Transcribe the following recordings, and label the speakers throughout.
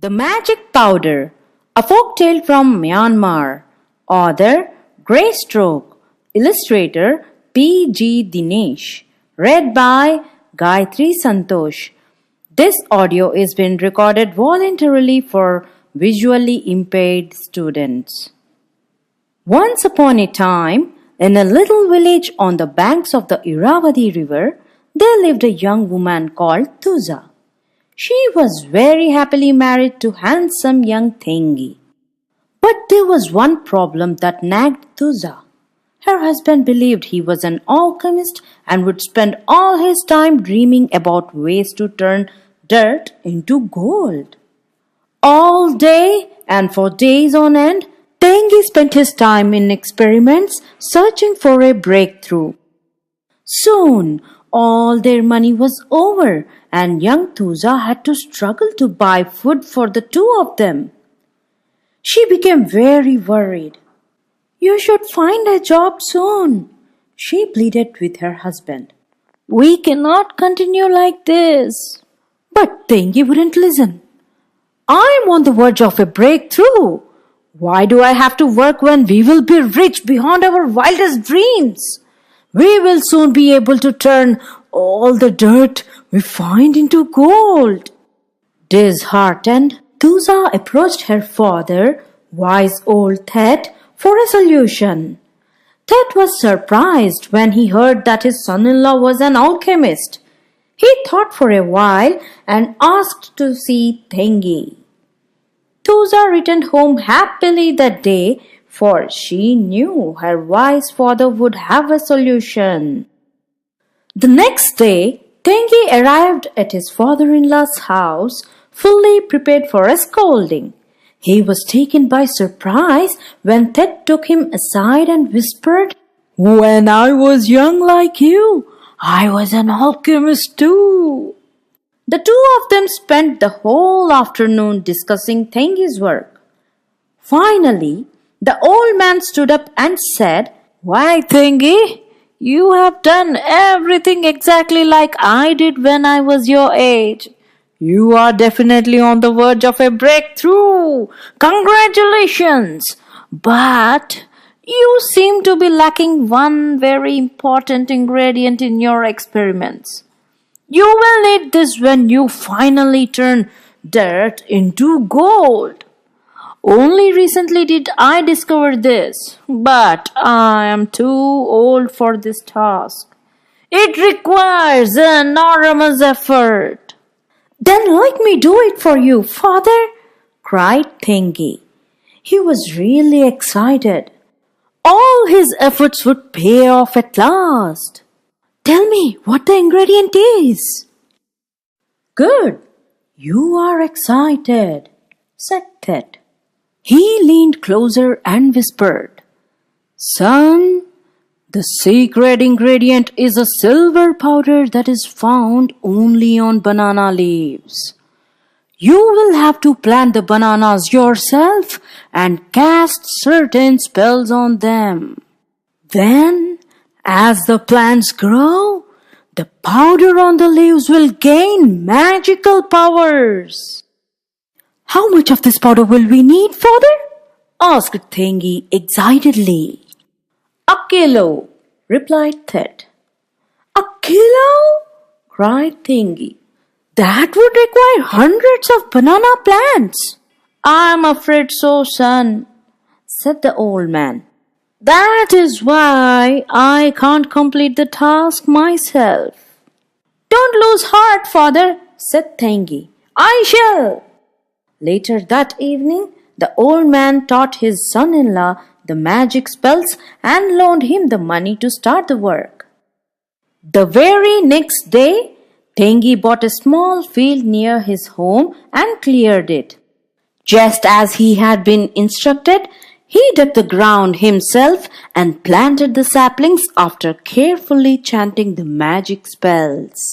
Speaker 1: The Magic Powder, a folktale from Myanmar. Author Grey-Stroke. Illustrator P.G. Dinesh. Read by Gayatri Santhosh. This audio is being recorded voluntarily for visually impaired students. Once upon a time, in a little village on the banks of the Irrawaddy river, there lived a young woman called Tuza. She was very happily married to handsome young Thengi. But there was one problem that nagged Tuza. Her husband believed he was an alchemist and would spend all his time dreaming about ways to turn dirt into gold. All day and for days on end, Thengi spent his time in experiments searching for a breakthrough. Soon, all their money was over and young Tuza had to struggle to buy food for the two of them. She became very worried. "You should find a job soon," she pleaded with her husband. "We cannot continue like this." But Thengi wouldn't listen. "I'm on the verge of a breakthrough. Why do I have to work when we will be rich beyond our wildest dreams? We will soon be able to turn all the dirt we find into gold." Disheartened, Tuza approached her father, wise old Thet, for a solution. Thet was surprised when he heard that his son-in-law was an alchemist. He thought for a while and asked to see Thengi. Tuza returned home happily that day, for she knew her wise father would have a solution. The next day, Thengi arrived at his father-in-law's house, fully prepared for a scolding. He was taken by surprise when Thet took him aside and whispered, "When I was young like you, I was an alchemist too." The two of them spent the whole afternoon discussing Thengi's work. Finally, the old man stood up and said, "Why, Thengi, you have done everything exactly like I did when I was your age. You are definitely on the verge of a breakthrough. Congratulations! But you seem to be lacking one very important ingredient in your experiments. You will need this when you finally turn dirt into gold. Only recently did I discover this, but I am too old for this task. It requires enormous effort." "Then let me do it for you, father," cried Thengi. He was really excited. All his efforts would pay off at last. "Tell me what the ingredient is." "Good, you are excited," said Thet. He leaned closer and whispered, "Son, the secret ingredient is a silver powder that is found only on banana leaves. You will have to plant the bananas yourself and cast certain spells on them. Then, as the plants grow, the powder on the leaves will gain magical powers." "How much of this powder will we need, father?" asked Thengi excitedly. "A kilo," replied Thet. "A kilo?" cried Thengi. "That would require hundreds of banana plants." "I'm afraid so, son," said the old man. "That is why I can't complete the task myself." "Don't lose heart, father," said Thengi. "I shall." Later that evening, the old man taught his son-in-law the magic spells and loaned him the money to start the work. The very next day, Thengi bought a small field near his home and cleared it. Just as he had been instructed, he dug the ground himself and planted the saplings after carefully chanting the magic spells.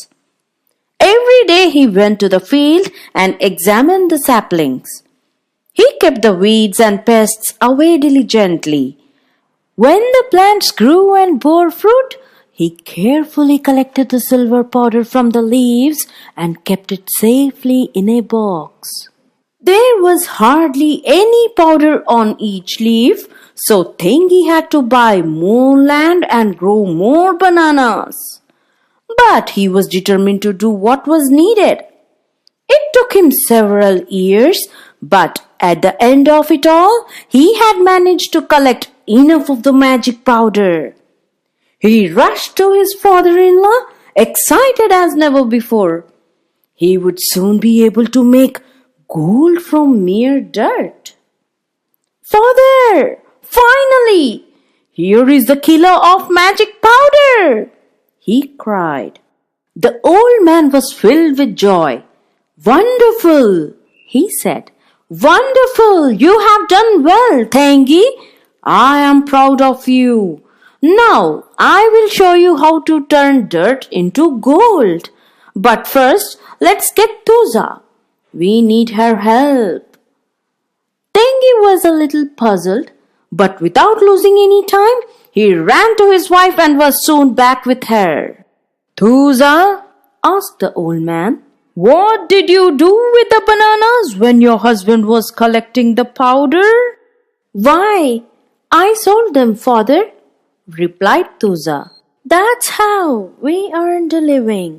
Speaker 1: Every day he went to the field and examined the saplings. He kept the weeds and pests away diligently. When the plants grew and bore fruit, he carefully collected the silver powder from the leaves and kept it safely in a box. There was hardly any powder on each leaf, so Tengi had to buy more land and grow more bananas. But he was determined to do what was needed. It took him several years, but at the end of it all, he had managed to collect enough of the magic powder. He rushed to his father-in-law, excited as never before. He would soon be able to make gold from mere dirt. "Father, finally! Here is the killer of magic powder!" he cried. The old man was filled with joy. "Wonderful!" he said. "Wonderful! You have done well, Tengi. I am proud of you. Now I will show you how to turn dirt into gold. But first, let's get Tuza. We need her help." Tengi was a little puzzled, but without losing any time, he ran to his wife and was soon back with her. "Tuza," asked the old man, "what did you do with the bananas when your husband was collecting the powder?" "Why, I sold them, father," replied Tuza. "That's how we earned a living."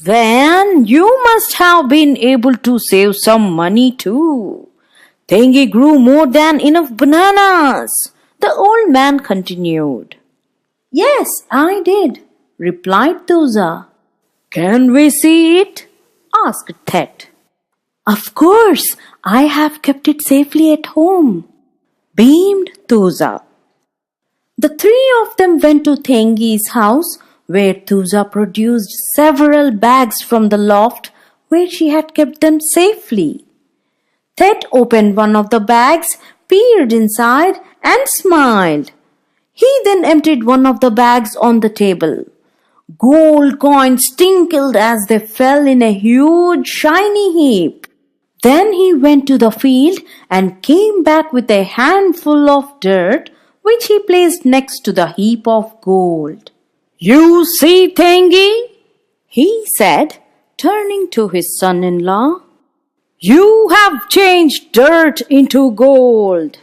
Speaker 1: "Then you must have been able to save some money too. Tengi grew more than enough bananas," the old man continued. "Yes, I did," replied Tuza. "Can we see it?" asked Thet. "Of course, I have kept it safely at home," beamed Tuza. The three of them went to Tengi's house, where Tuza produced several bags from the loft where she had kept them safely. Thet opened one of the bags, peered inside, and smiled. He then emptied one of the bags on the table. Gold coins tinkled as they fell in a huge shiny heap. Then he went to the field and came back with a handful of dirt, which he placed next to the heap of gold. "You see, Tengi," he said, turning to his son-in-law, "you have changed dirt into gold."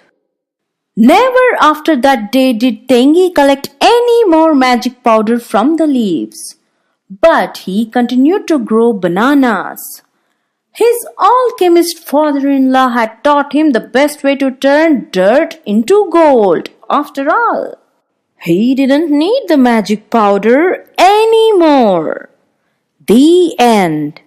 Speaker 1: Never after that day did Tengi collect any more magic powder from the leaves, but he continued to grow bananas. His alchemist father-in-law had taught him the best way to turn dirt into gold, after all. He didn't need the magic powder anymore. The end.